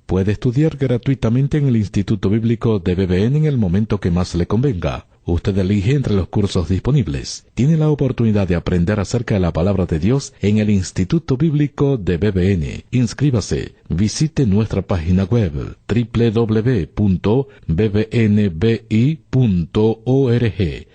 Puede estudiar gratuitamente en el Instituto Bíblico de BBN en el momento que más le convenga. Usted elige entre los cursos disponibles. Tiene la oportunidad de aprender acerca de la Palabra de Dios en el Instituto Bíblico de BBN. Inscríbase. Visite nuestra página web www.bbnbi.org.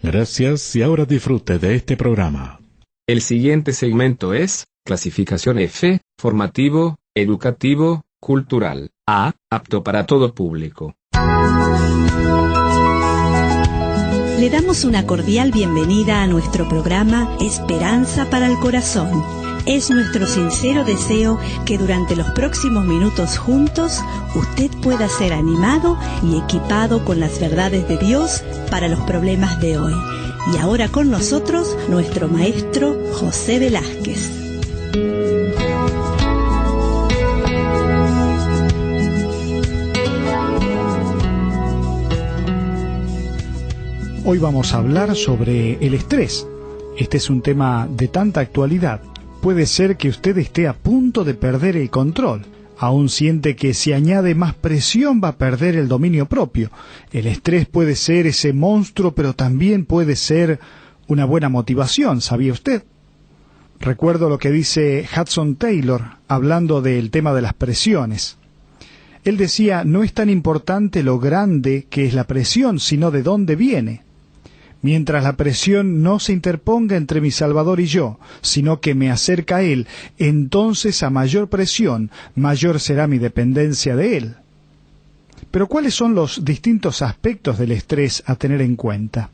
Gracias y ahora disfrute de este programa. El siguiente segmento es Clasificación F, formativo, educativo, cultural. A, apto para todo público. Le damos una cordial bienvenida a nuestro programa Esperanza para el Corazón. Es nuestro sincero deseo que durante los próximos minutos juntos usted pueda ser animado y equipado con las verdades de Dios para los problemas de hoy. Y ahora con nosotros nuestro maestro José Velázquez. Hoy vamos a hablar sobre el estrés. Este es un tema de tanta actualidad. Puede ser que usted esté a punto de perder el control. Aún siente que si añade más presión va a perder el dominio propio. El estrés puede ser ese monstruo, pero también puede ser una buena motivación, ¿sabía usted? Recuerdo lo que dice Hudson Taylor, hablando del tema de las presiones. Él decía, no es tan importante lo grande que es la presión, sino de dónde viene. Mientras la presión no se interponga entre mi Salvador y yo, sino que me acerca a Él, entonces a mayor presión, mayor será mi dependencia de Él. Pero ¿cuáles son los distintos aspectos del estrés a tener en cuenta?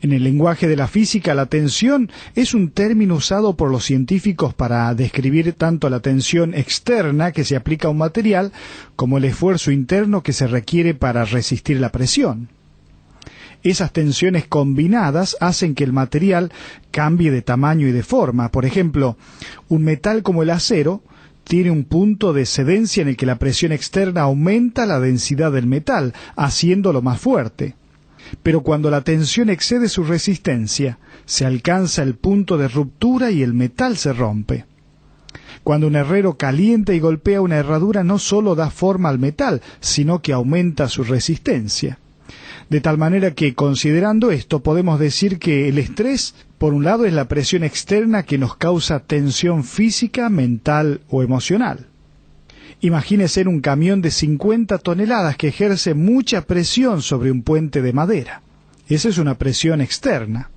En el lenguaje de la física, la tensión es un término usado por los científicos para describir tanto la tensión externa que se aplica a un material como el esfuerzo interno que se requiere para resistir la presión. Esas tensiones combinadas hacen que el material cambie de tamaño y de forma. Por ejemplo, un metal como el acero tiene un punto de excedencia en el que la presión externa aumenta la densidad del metal, haciéndolo más fuerte. Pero cuando la tensión excede su resistencia, se alcanza el punto de ruptura y el metal se rompe. Cuando un herrero calienta y golpea una herradura, no solo da forma al metal, sino que aumenta su resistencia. De tal manera que, considerando esto, podemos decir que el estrés, por un lado, es la presión externa que nos causa tensión física, mental o emocional. Imagínese un camión de 50 toneladas que ejerce mucha presión sobre un puente de madera. Esa es una presión externa.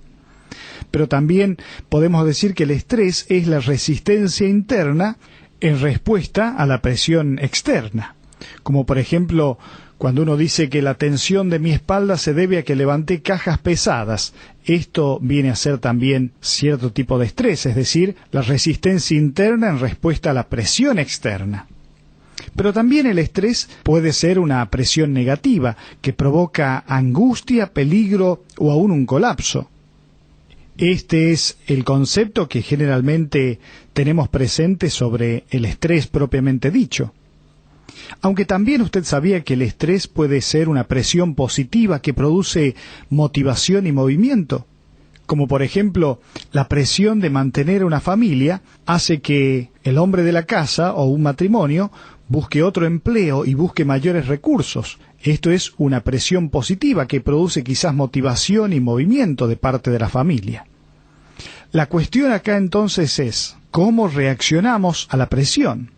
Pero también podemos decir que el estrés es la resistencia interna en respuesta a la presión externa. Como por ejemplo, cuando uno dice que la tensión de mi espalda se debe a que levanté cajas pesadas, esto viene a ser también cierto tipo de estrés, es decir, la resistencia interna en respuesta a la presión externa. Pero también el estrés puede ser una presión negativa que provoca angustia, peligro o aún un colapso. Este es el concepto que generalmente tenemos presente sobre el estrés propiamente dicho. Aunque también usted sabía que el estrés puede ser una presión positiva que produce motivación y movimiento. Como por ejemplo, la presión de mantener una familia hace que el hombre de la casa o un matrimonio busque otro empleo y busque mayores recursos. Esto es una presión positiva que produce quizás motivación y movimiento de parte de la familia. La cuestión acá entonces es, ¿cómo reaccionamos a la presión?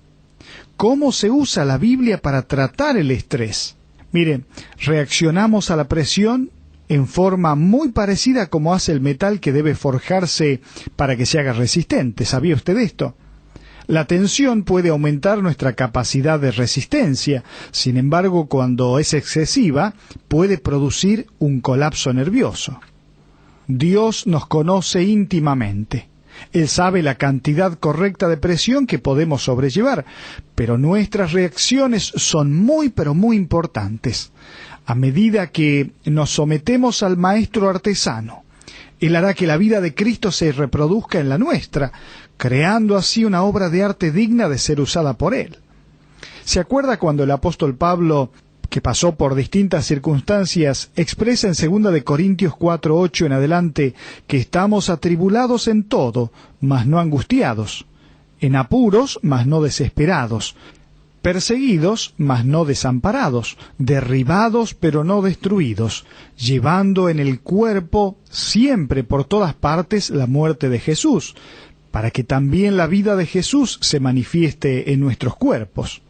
¿Cómo se usa la Biblia para tratar el estrés? Mire, reaccionamos a la presión en forma muy parecida como hace el metal que debe forjarse para que se haga resistente. ¿Sabía usted esto? La tensión puede aumentar nuestra capacidad de resistencia. Sin embargo, cuando es excesiva, puede producir un colapso nervioso. Dios nos conoce íntimamente. Él sabe la cantidad correcta de presión que podemos sobrellevar, pero nuestras reacciones son muy, pero muy importantes. A medida que nos sometemos al Maestro artesano, Él hará que la vida de Cristo se reproduzca en la nuestra, creando así una obra de arte digna de ser usada por Él. ¿Se acuerda cuando el apóstol Pablo, que pasó por distintas circunstancias, expresa en 2 Corintios 4:8 en adelante que estamos atribulados en todo, mas no angustiados, en apuros, mas no desesperados, perseguidos, mas no desamparados, derribados, pero no destruidos, llevando en el cuerpo siempre por todas partes la muerte de Jesús, para que también la vida de Jesús se manifieste en nuestros cuerpos.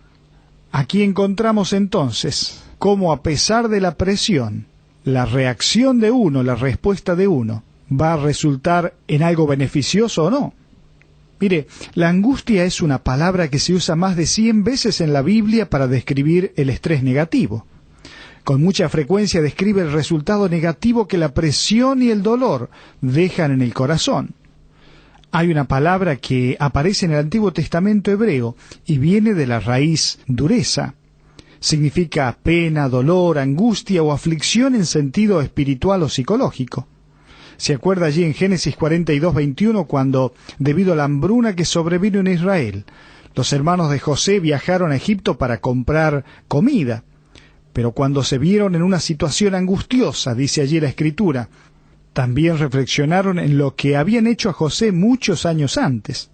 Aquí encontramos entonces cómo, a pesar de la presión, la reacción de uno, la respuesta de uno, va a resultar en algo beneficioso o no. Mire, la angustia es una palabra que se usa más de 100 veces en la Biblia para describir el estrés negativo. Con mucha frecuencia describe el resultado negativo que la presión y el dolor dejan en el corazón. Hay una palabra que aparece en el Antiguo Testamento hebreo y viene de la raíz dureza. Significa pena, dolor, angustia o aflicción en sentido espiritual o psicológico. ¿Se acuerda allí en Génesis 42:21 cuando, debido a la hambruna que sobrevino en Israel, los hermanos de José viajaron a Egipto para comprar comida? Pero cuando se vieron en una situación angustiosa, dice allí la Escritura, también reflexionaron en lo que habían hecho a José muchos años antes.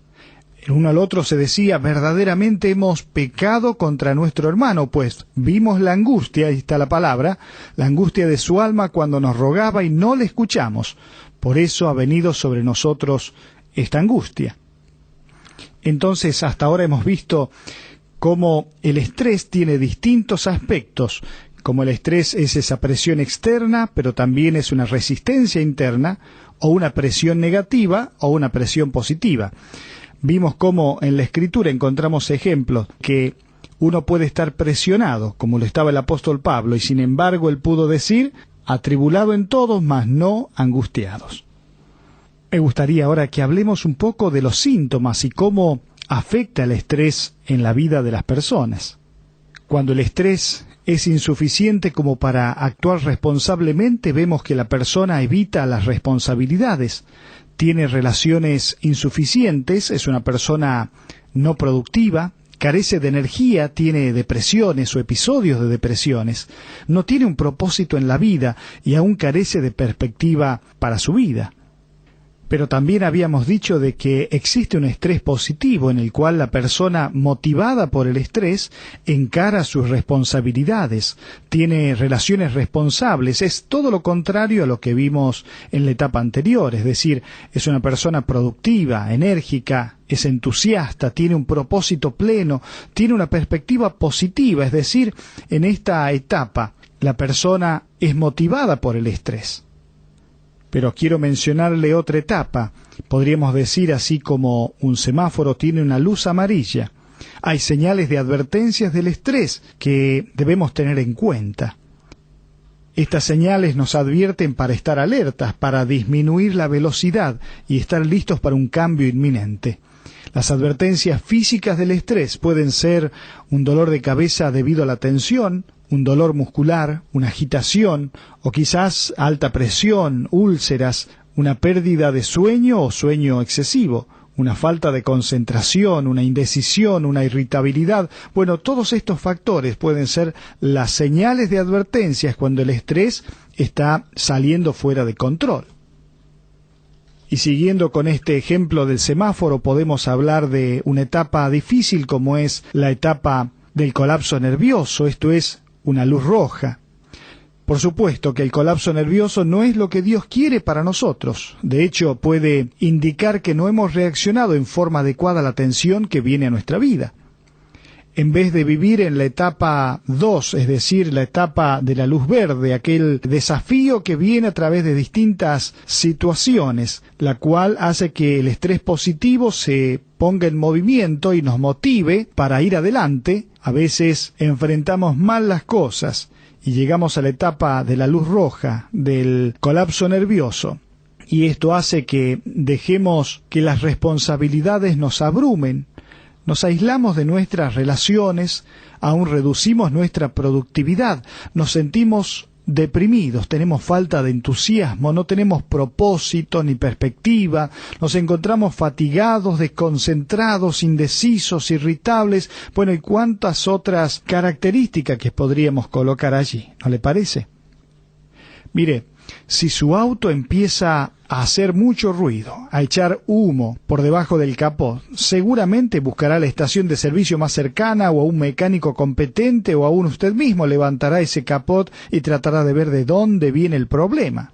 El uno al otro se decía, verdaderamente hemos pecado contra nuestro hermano, pues vimos la angustia, ahí está la palabra, la angustia de su alma cuando nos rogaba y no le escuchamos. Por eso ha venido sobre nosotros esta angustia. Entonces, hasta ahora hemos visto cómo el estrés tiene distintos aspectos, como el estrés es esa presión externa, pero también es una resistencia interna, o una presión negativa, o una presión positiva. Vimos cómo en la Escritura encontramos ejemplos que uno puede estar presionado, como lo estaba el apóstol Pablo, y sin embargo él pudo decir, atribulado en todos, mas no angustiados. Me gustaría ahora que hablemos un poco de los síntomas y cómo afecta el estrés en la vida de las personas. Cuando el estrés es insuficiente como para actuar responsablemente, vemos que la persona evita las responsabilidades, tiene relaciones insuficientes, es una persona no productiva, carece de energía, tiene depresiones o episodios de depresiones, no tiene un propósito en la vida y aún carece de perspectiva para su vida. Pero también habíamos dicho de que existe un estrés positivo en el cual la persona motivada por el estrés encara sus responsabilidades, tiene relaciones responsables, es todo lo contrario a lo que vimos en la etapa anterior, es decir, es una persona productiva, enérgica, es entusiasta, tiene un propósito pleno, tiene una perspectiva positiva, es decir, en esta etapa la persona es motivada por el estrés. Pero quiero mencionarle otra etapa. Podríamos decir así como un semáforo tiene una luz amarilla. Hay señales de advertencias del estrés que debemos tener en cuenta. Estas señales nos advierten para estar alertas, para disminuir la velocidad y estar listos para un cambio inminente. Las advertencias físicas del estrés pueden ser un dolor de cabeza debido a la tensión, un dolor muscular, una agitación, o quizás alta presión, úlceras, una pérdida de sueño o sueño excesivo, una falta de concentración, una indecisión, una irritabilidad. Bueno, todos estos factores pueden ser las señales de advertencias cuando el estrés está saliendo fuera de control. Y siguiendo con este ejemplo del semáforo, podemos hablar de una etapa difícil como es la etapa del colapso nervioso, esto es, una luz roja. Por supuesto que el colapso nervioso no es lo que Dios quiere para nosotros. De hecho, puede indicar que no hemos reaccionado en forma adecuada a la tensión que viene a nuestra vida. En vez de vivir en la etapa 2, es decir, la etapa de la luz verde, aquel desafío que viene a través de distintas situaciones, la cual hace que el estrés positivo se ponga en movimiento y nos motive para ir adelante, a veces enfrentamos mal las cosas y llegamos a la etapa de la luz roja, del colapso nervioso. Y esto hace que dejemos que las responsabilidades nos abrumen, nos aislamos de nuestras relaciones, aún reducimos nuestra productividad, nos sentimos deprimidos, tenemos falta de entusiasmo, no tenemos propósito ni perspectiva, nos encontramos fatigados, desconcentrados, indecisos, irritables, bueno, y cuántas otras características que podríamos colocar allí, ¿no le parece? Mire, Si su auto empieza a hacer mucho ruido, a echar humo por debajo del capó, seguramente buscará la estación de servicio más cercana o a un mecánico competente, o aún usted mismo levantará ese capot y tratará de ver de dónde viene el problema.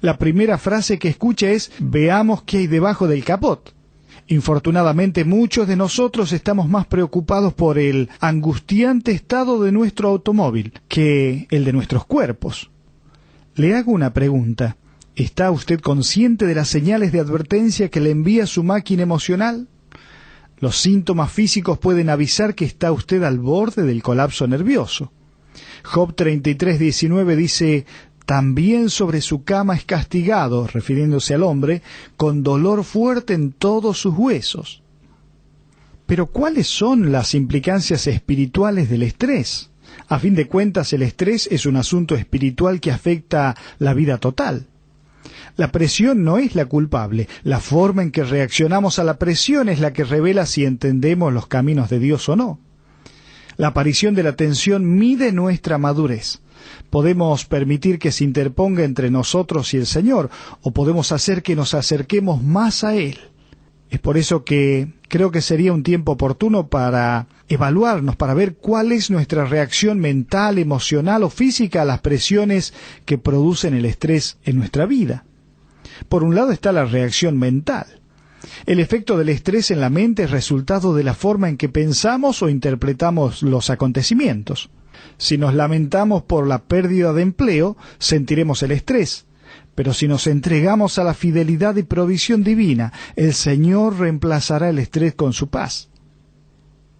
La primera frase que escucha es: veamos qué hay debajo del capot. Infortunadamente, muchos de nosotros estamos más preocupados por el angustiante estado de nuestro automóvil que el de nuestros cuerpos. Le hago una pregunta. ¿Está usted consciente de las señales de advertencia que le envía su máquina emocional? Los síntomas físicos pueden avisar que está usted al borde del colapso nervioso. Job 33:19 dice: también sobre su cama es castigado, refiriéndose al hombre, con dolor fuerte en todos sus huesos. Pero ¿cuáles son las implicancias espirituales del estrés? A fin de cuentas, el estrés es un asunto espiritual que afecta la vida total. La presión no es la culpable. La forma en que reaccionamos a la presión es la que revela si entendemos los caminos de Dios o no. La aparición de la tensión mide nuestra madurez. Podemos permitir que se interponga entre nosotros y el Señor, o podemos hacer que nos acerquemos más a Él. Es por eso que creo que sería un tiempo oportuno para evaluarnos, para ver cuál es nuestra reacción mental, emocional o física a las presiones que producen el estrés en nuestra vida. Por un lado está la reacción mental. El efecto del estrés en la mente es resultado de la forma en que pensamos o interpretamos los acontecimientos. Si nos lamentamos por la pérdida de empleo, sentiremos el estrés. Pero si nos entregamos a la fidelidad y provisión divina, el Señor reemplazará el estrés con su paz.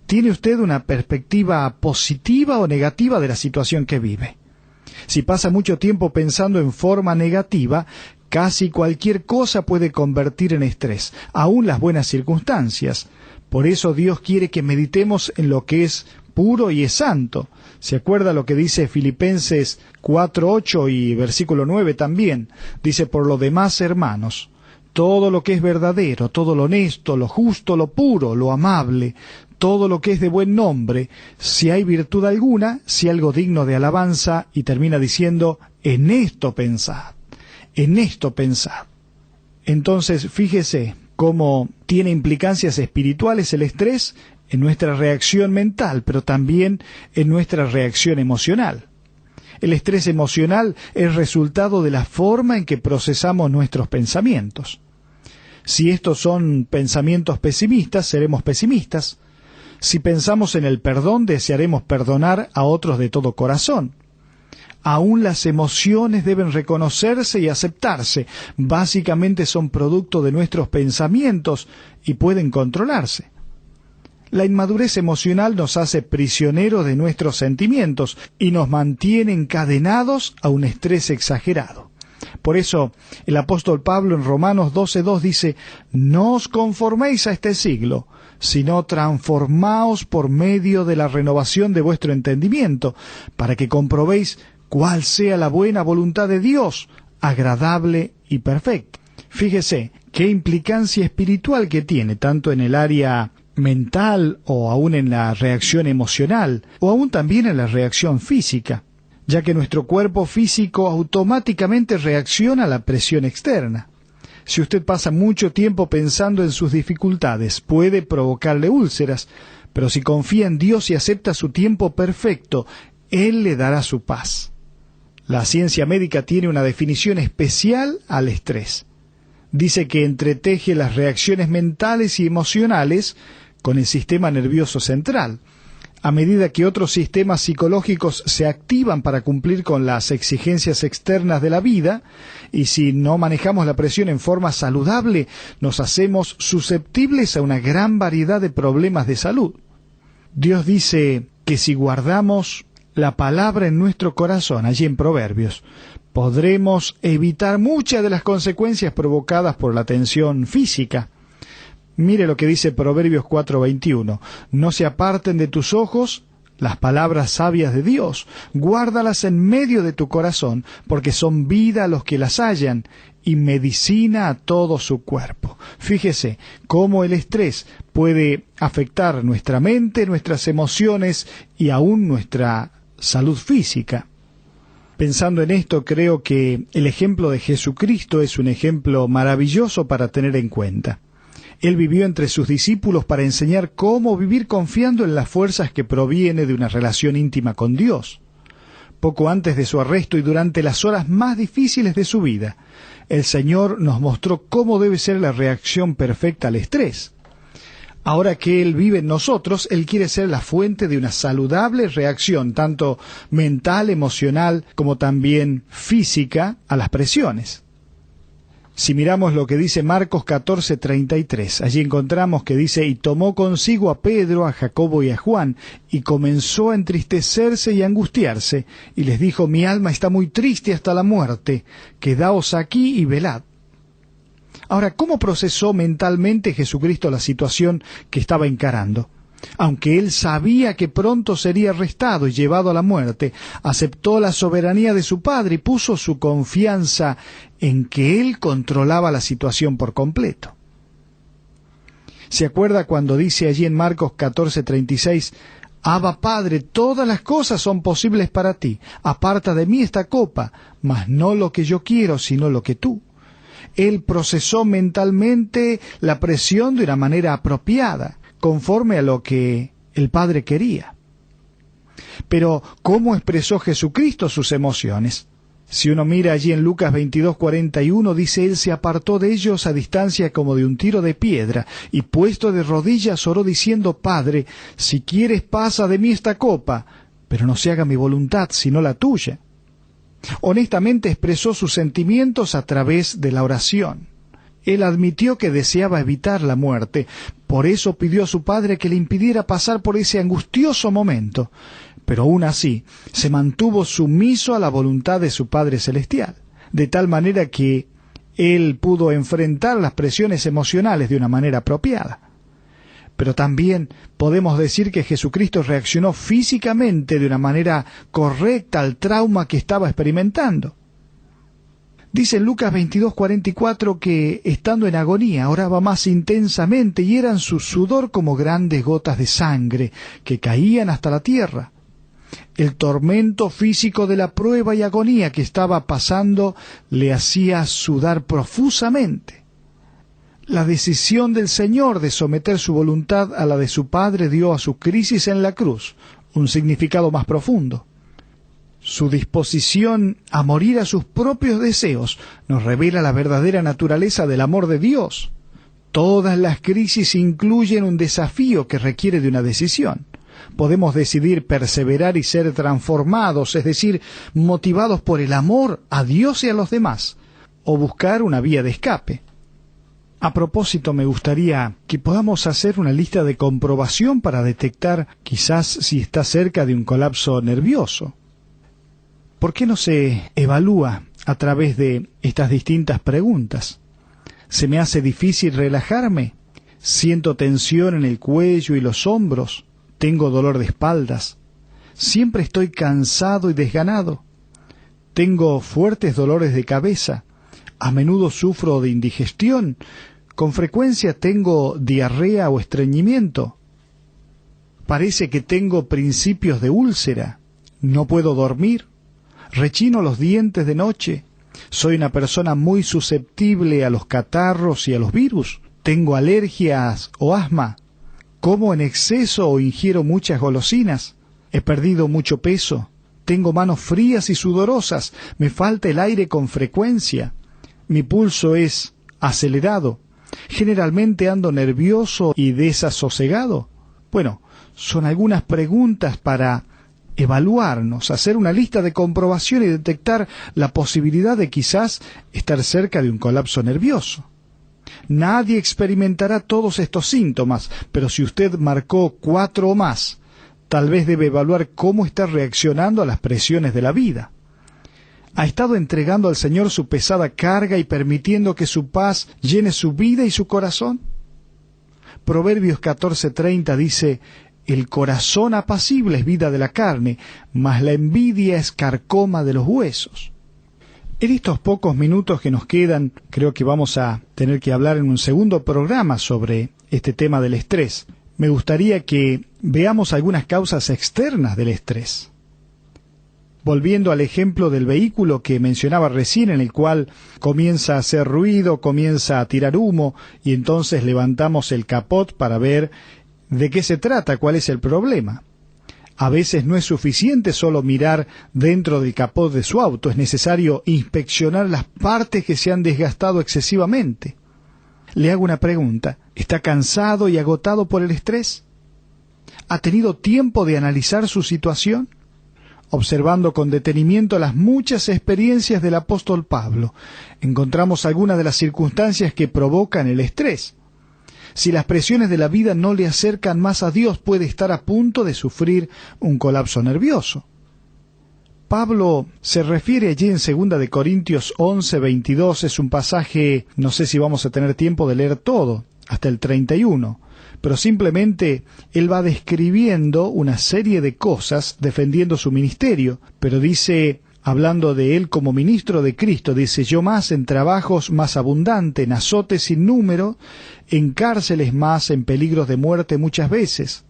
¿Tiene usted una perspectiva positiva o negativa de la situación que vive? Si pasa mucho tiempo pensando en forma negativa, casi cualquier cosa puede convertir en estrés, aún las buenas circunstancias. Por eso Dios quiere que meditemos en lo que es puro y es santo. ¿Se acuerda lo que dice Filipenses 4:8 y versículo 9 también? Dice: por lo demás, hermanos, todo lo que es verdadero, todo lo honesto, lo justo, lo puro, lo amable, todo lo que es de buen nombre, si hay virtud alguna, si algo digno de alabanza, y termina diciendo: en esto pensad, en esto pensad. Entonces, fíjese cómo tiene implicancias espirituales el estrés en nuestra reacción mental, pero también en nuestra reacción emocional. El estrés emocional es resultado de la forma en que procesamos nuestros pensamientos. Si estos son pensamientos pesimistas, seremos pesimistas. Si pensamos en el perdón, desearemos perdonar a otros de todo corazón. Aún las emociones deben reconocerse y aceptarse. Básicamente son producto de nuestros pensamientos y pueden controlarse. La inmadurez emocional nos hace prisioneros de nuestros sentimientos y nos mantiene encadenados a un estrés exagerado. Por eso, el apóstol Pablo en Romanos 12:2 dice: no os conforméis a este siglo, sino transformaos por medio de la renovación de vuestro entendimiento, para que comprobéis cuál sea la buena voluntad de Dios, agradable y perfecta. Fíjese qué implicancia espiritual que tiene, tanto en el área mental o aún en la reacción emocional o aún también en la reacción física, ya que nuestro cuerpo físico automáticamente reacciona a la presión externa. Si usted pasa mucho tiempo pensando en sus dificultades, puede provocarle úlceras, pero si confía en Dios y acepta su tiempo perfecto, Él le dará su paz. La ciencia médica tiene una definición especial al estrés. Dice que entreteje las reacciones mentales y emocionales con el sistema nervioso central. A medida que otros sistemas psicológicos se activan para cumplir con las exigencias externas de la vida, y si no manejamos la presión en forma saludable, nos hacemos susceptibles a una gran variedad de problemas de salud. Dios dice que si guardamos la palabra en nuestro corazón, allí en Proverbios, podremos evitar muchas de las consecuencias provocadas por la tensión física. Mire lo que dice Proverbios 4:21. No se aparten de tus ojos las palabras sabias de Dios. Guárdalas en medio de tu corazón, porque son vida a los que las hallan y medicina a todo su cuerpo. Fíjese cómo el estrés puede afectar nuestra mente, nuestras emociones y aún nuestra salud física. Pensando en esto, creo que el ejemplo de Jesucristo es un ejemplo maravilloso para tener en cuenta. Él vivió entre sus discípulos para enseñar cómo vivir confiando en las fuerzas que proviene de una relación íntima con Dios. Poco antes de su arresto y durante las horas más difíciles de su vida, el Señor nos mostró cómo debe ser la reacción perfecta al estrés. Ahora que Él vive en nosotros, Él quiere ser la fuente de una saludable reacción, tanto mental, emocional, como también física, a las presiones. Si miramos lo que dice Marcos 14:33, allí encontramos que dice: y tomó consigo a Pedro, a Jacobo y a Juan, y comenzó a entristecerse y a angustiarse, y les dijo: mi alma está muy triste hasta la muerte, quedaos aquí y velad. Ahora, ¿cómo procesó mentalmente Jesucristo la situación que estaba encarando? Aunque él sabía que pronto sería arrestado y llevado a la muerte, aceptó la soberanía de su Padre y puso su confianza en que él controlaba la situación por completo. ¿Se acuerda cuando dice allí en Marcos 14:36, Abba Padre, todas las cosas son posibles para ti, aparta de mí esta copa, mas no lo que yo quiero, sino lo que tú? Él procesó mentalmente la presión de una manera apropiada, conforme a lo que el Padre quería. Pero, ¿cómo expresó Jesucristo sus emociones? Si uno mira allí en Lucas 22:41, dice: Él se apartó de ellos a distancia como de un tiro de piedra, y puesto de rodillas oró diciendo: Padre, si quieres pasa de mí esta copa, pero no se haga mi voluntad sino la tuya. Honestamente expresó sus sentimientos a través de la oración. Él admitió que deseaba evitar la muerte, por eso pidió a su Padre que le impidiera pasar por ese angustioso momento, pero aún así se mantuvo sumiso a la voluntad de su Padre Celestial, de tal manera que él pudo enfrentar las presiones emocionales de una manera apropiada. Pero también podemos decir que Jesucristo reaccionó físicamente de una manera correcta al trauma que estaba experimentando. Dice en Lucas 22:44 que, estando en agonía, oraba más intensamente y eran su sudor como grandes gotas de sangre que caían hasta la tierra. El tormento físico de la prueba y agonía que estaba pasando le hacía sudar profusamente. La decisión del Señor de someter su voluntad a la de su Padre dio a su crisis en la cruz un significado más profundo. Su disposición a morir a sus propios deseos nos revela la verdadera naturaleza del amor de Dios. Todas las crisis incluyen un desafío que requiere de una decisión. Podemos decidir perseverar y ser transformados, es decir, motivados por el amor a Dios y a los demás, o buscar una vía de escape. A propósito, me gustaría que podamos hacer una lista de comprobación para detectar quizás si está cerca de un colapso nervioso. ¿Por qué no se evalúa a través de estas distintas preguntas? ¿Se me hace difícil relajarme? ¿Siento tensión en el cuello y los hombros? ¿Tengo dolor de espaldas? ¿Siempre estoy cansado y desganado? ¿Tengo fuertes dolores de cabeza? ¿A menudo sufro de indigestión? ¿Con frecuencia tengo diarrea o estreñimiento? ¿Parece que tengo principios de úlcera? ¿No puedo dormir? ¿Rechino los dientes de noche? ¿Soy una persona muy susceptible a los catarros y a los virus? ¿Tengo alergias o asma? ¿Como en exceso o ingiero muchas golosinas? ¿He perdido mucho peso? ¿Tengo manos frías y sudorosas? ¿Me falta el aire con frecuencia? ¿Mi pulso es acelerado? ¿Generalmente ando nervioso y desasosegado? Bueno, son algunas preguntas para evaluarnos, hacer una lista de comprobación y detectar la posibilidad de quizás estar cerca de un colapso nervioso. Nadie experimentará todos estos síntomas, pero si usted marcó 4 o más, tal vez debe evaluar cómo está reaccionando a las presiones de la vida. ¿Ha estado entregando al Señor su pesada carga y permitiendo que su paz llene su vida y su corazón? Proverbios 14:30 dice: el corazón apacible es vida de la carne, mas la envidia es carcoma de los huesos. En estos pocos minutos que nos quedan, creo que vamos a tener que hablar en un segundo programa sobre este tema del estrés. Me gustaría que veamos algunas causas externas del estrés. Volviendo al ejemplo del vehículo que mencionaba recién, en el cual comienza a hacer ruido, comienza a tirar humo, y entonces levantamos el capot para ver de qué se trata, cuál es el problema. A veces no es suficiente solo mirar dentro del capot de su auto, es necesario inspeccionar las partes que se han desgastado excesivamente. Le hago una pregunta, ¿está cansado y agotado por el estrés? ¿Ha tenido tiempo de analizar su situación? Observando con detenimiento las muchas experiencias del apóstol Pablo, encontramos algunas de las circunstancias que provocan el estrés. Si las presiones de la vida no le acercan más a Dios, puede estar a punto de sufrir un colapso nervioso. Pablo se refiere allí en 2 de Corintios 11:22, es un pasaje, no sé si vamos a tener tiempo de leer todo, hasta el 31, pero simplemente él va describiendo una serie de cosas defendiendo su ministerio, pero dice, hablando de él como ministro de Cristo, dice, yo más en trabajos más abundante, en azotes sin número, en cárceles más, en peligros de muerte muchas veces.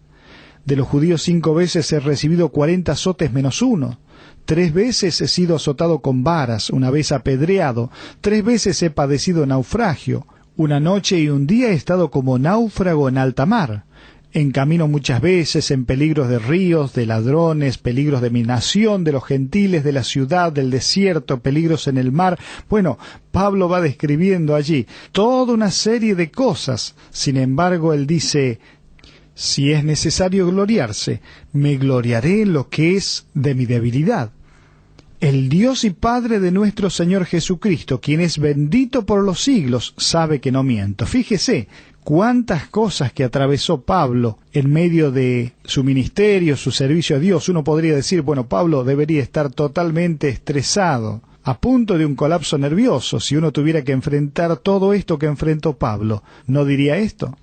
De los judíos 5 veces he recibido 40 azotes menos 1. 3 veces he sido azotado con varas, 1 vez apedreado, 3 veces he padecido naufragio. 1 noche y 1 día he estado como náufrago en alta mar. En camino muchas veces, en peligros de ríos, de ladrones, peligros de mi nación, de los gentiles, de la ciudad, del desierto, peligros en el mar. Bueno, Pablo va describiendo allí toda una serie de cosas. Sin embargo, él dice, si es necesario gloriarse, me gloriaré en lo que es de mi debilidad. El Dios y Padre de nuestro Señor Jesucristo, quien es bendito por los siglos, sabe que no miento. Fíjese cuántas cosas que atravesó Pablo en medio de su ministerio, su servicio a Dios. Uno podría decir, bueno, Pablo debería estar totalmente estresado, a punto de un colapso nervioso. Si uno tuviera que enfrentar todo esto que enfrentó Pablo, ¿no diría esto?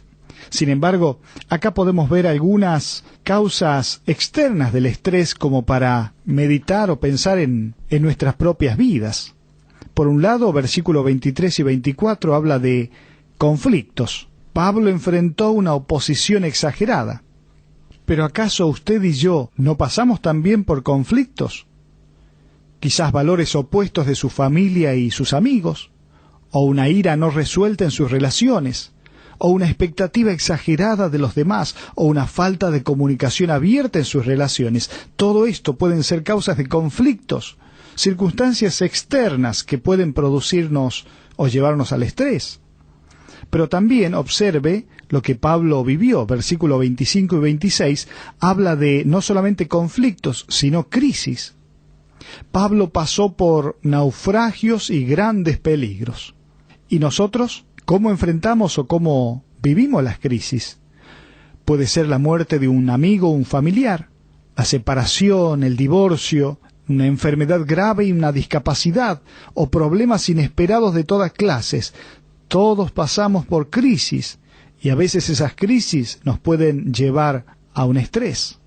Sin embargo, acá podemos ver algunas causas externas del estrés como para meditar o pensar en nuestras propias vidas. Por un lado, versículos 23 y 24 habla de conflictos. Pablo enfrentó una oposición exagerada. ¿Pero acaso usted y yo no pasamos también por conflictos? Quizás valores opuestos de su familia y sus amigos, o una ira no resuelta en sus relaciones, o una expectativa exagerada de los demás, o una falta de comunicación abierta en sus relaciones. Todo esto pueden ser causas de conflictos, circunstancias externas que pueden producirnos o llevarnos al estrés. Pero también observe lo que Pablo vivió. Versículos 25 y 26 habla de no solamente conflictos, sino crisis. Pablo pasó por naufragios y grandes peligros. ¿Y nosotros? ¿Cómo enfrentamos o cómo vivimos las crisis? Puede ser la muerte de un amigo o un familiar, la separación, el divorcio, una enfermedad grave y una discapacidad, o problemas inesperados de todas clases. Todos pasamos por crisis, y a veces esas crisis nos pueden llevar a un estrés.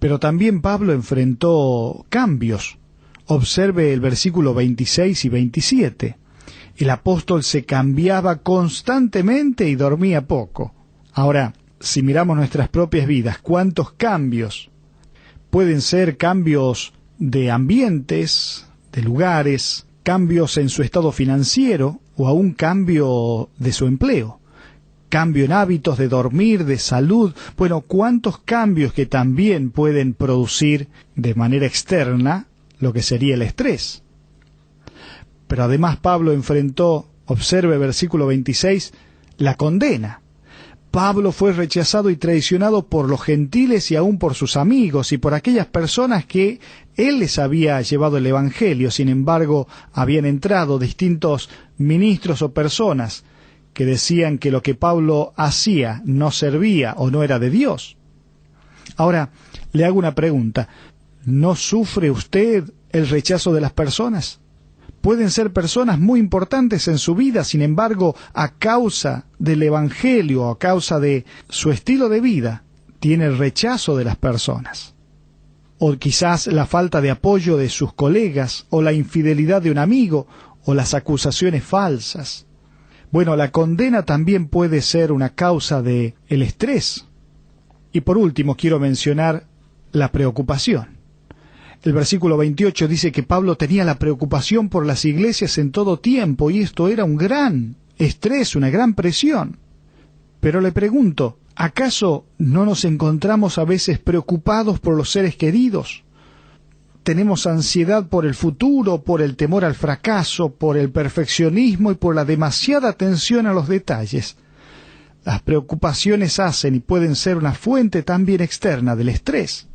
Pero también Pablo enfrentó cambios. Observe el versículo 26 y 27. El apóstol se cambiaba constantemente y dormía poco. Ahora, si miramos nuestras propias vidas, ¿cuántos cambios? Pueden ser cambios de ambientes, de lugares, cambios en su estado financiero o aún cambio de su empleo, cambio en hábitos de dormir, de salud. Bueno, ¿cuántos cambios que también pueden producir de manera externa lo que sería el estrés? Pero además Pablo enfrentó, observe versículo 26, la condena. Pablo fue rechazado y traicionado por los gentiles y aún por sus amigos y por aquellas personas que él les había llevado el Evangelio. Sin embargo, habían entrado distintos ministros o personas que decían que lo que Pablo hacía no servía o no era de Dios. Ahora, le hago una pregunta. ¿No sufre usted el rechazo de las personas? Pueden ser personas muy importantes en su vida, sin embargo, a causa del Evangelio, a causa de su estilo de vida, tiene el rechazo de las personas. O quizás la falta de apoyo de sus colegas, o la infidelidad de un amigo, o las acusaciones falsas. Bueno, la condena también puede ser una causa de el estrés. Y por último, quiero mencionar la preocupación. El versículo 28 dice que Pablo tenía la preocupación por las iglesias en todo tiempo, y esto era un gran estrés, una gran presión. Pero le pregunto, ¿acaso no nos encontramos a veces preocupados por los seres queridos? Tenemos ansiedad por el futuro, por el temor al fracaso, por el perfeccionismo y por la demasiada atención a los detalles. Las preocupaciones hacen y pueden ser una fuente también externa del estrés.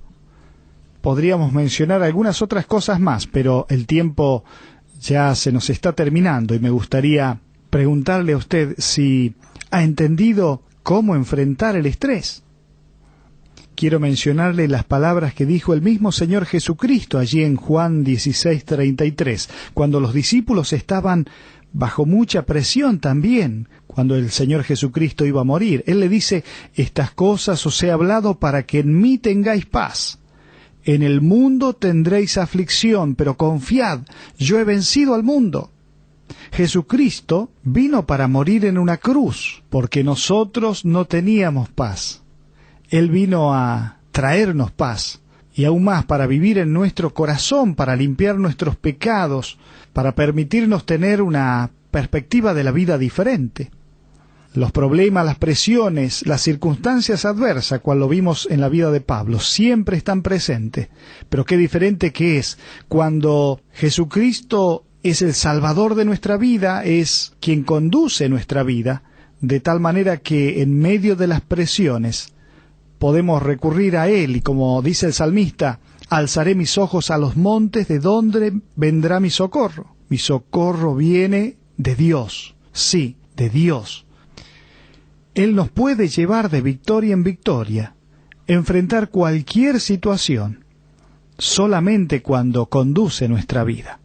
Podríamos mencionar algunas otras cosas más, pero el tiempo ya se nos está terminando y me gustaría preguntarle a usted si ha entendido cómo enfrentar el estrés. Quiero mencionarle las palabras que dijo el mismo Señor Jesucristo allí en Juan 16:33, cuando los discípulos estaban bajo mucha presión también, cuando el Señor Jesucristo iba a morir. Él le dice, estas cosas os he hablado para que en mí tengáis paz. En el mundo tendréis aflicción, pero confiad, yo he vencido al mundo. Jesucristo vino para morir en una cruz, porque nosotros no teníamos paz. Él vino a traernos paz, y aún más para vivir en nuestro corazón, para limpiar nuestros pecados, para permitirnos tener una perspectiva de la vida diferente. Los problemas, las presiones, las circunstancias adversas, cual lo vimos en la vida de Pablo, siempre están presentes. Pero qué diferente que es cuando Jesucristo es el Salvador de nuestra vida, es quien conduce nuestra vida, de tal manera que en medio de las presiones podemos recurrir a Él, y como dice el salmista, alzaré mis ojos a los montes, ¿de dónde vendrá mi socorro? Mi socorro viene de Dios, sí, de Dios. Él nos puede llevar de victoria en victoria, enfrentar cualquier situación, solamente cuando conduce nuestra vida.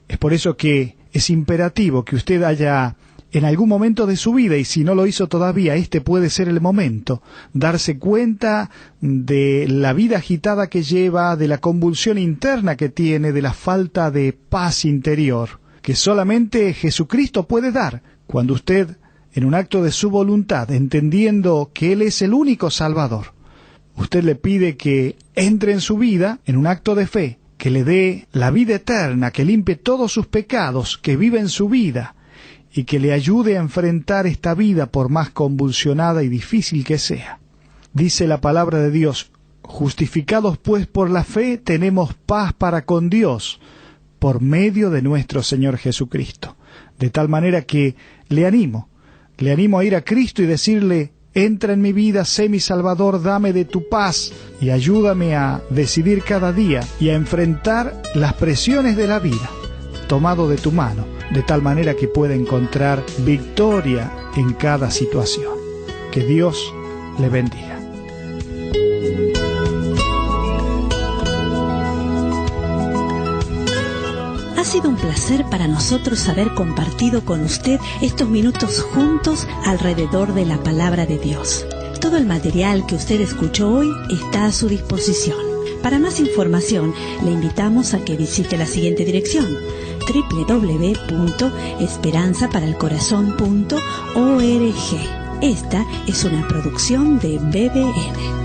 Es por eso que es imperativo que usted haya, en algún momento de su vida, y si no lo hizo todavía, este puede ser el momento, darse cuenta de la vida agitada que lleva, de la convulsión interna que tiene, de la falta de paz interior, que solamente Jesucristo puede dar cuando usted, en un acto de su voluntad, entendiendo que Él es el único Salvador, usted le pide que entre en su vida en un acto de fe, que le dé la vida eterna, que limpie todos sus pecados, que viva en su vida y que le ayude a enfrentar esta vida por más convulsionada y difícil que sea. Dice la palabra de Dios, justificados pues por la fe, tenemos paz para con Dios por medio de nuestro Señor Jesucristo. De tal manera que le animo a ir a Cristo y decirle, entra en mi vida, sé mi Salvador, dame de tu paz y ayúdame a decidir cada día y a enfrentar las presiones de la vida, tomado de tu mano, de tal manera que pueda encontrar victoria en cada situación. Que Dios le bendiga. Ha sido un placer para nosotros haber compartido con usted estos minutos juntos alrededor de la palabra de Dios. Todo el material que usted escuchó hoy está a su disposición. Para más información, le invitamos a que visite la siguiente dirección: www.esperanzaparaelcorazon.org. Esta es una producción de BBN.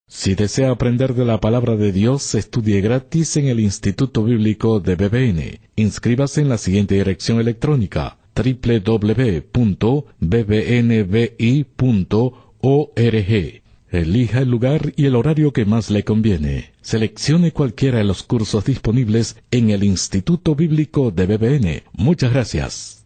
Si desea aprender de la palabra de Dios, estudie gratis en el Instituto Bíblico de BBN. Inscríbase en la siguiente dirección electrónica: www.bbnbi.org. Elija el lugar y el horario que más le conviene. Seleccione cualquiera de los cursos disponibles en el Instituto Bíblico de BBN. Muchas gracias.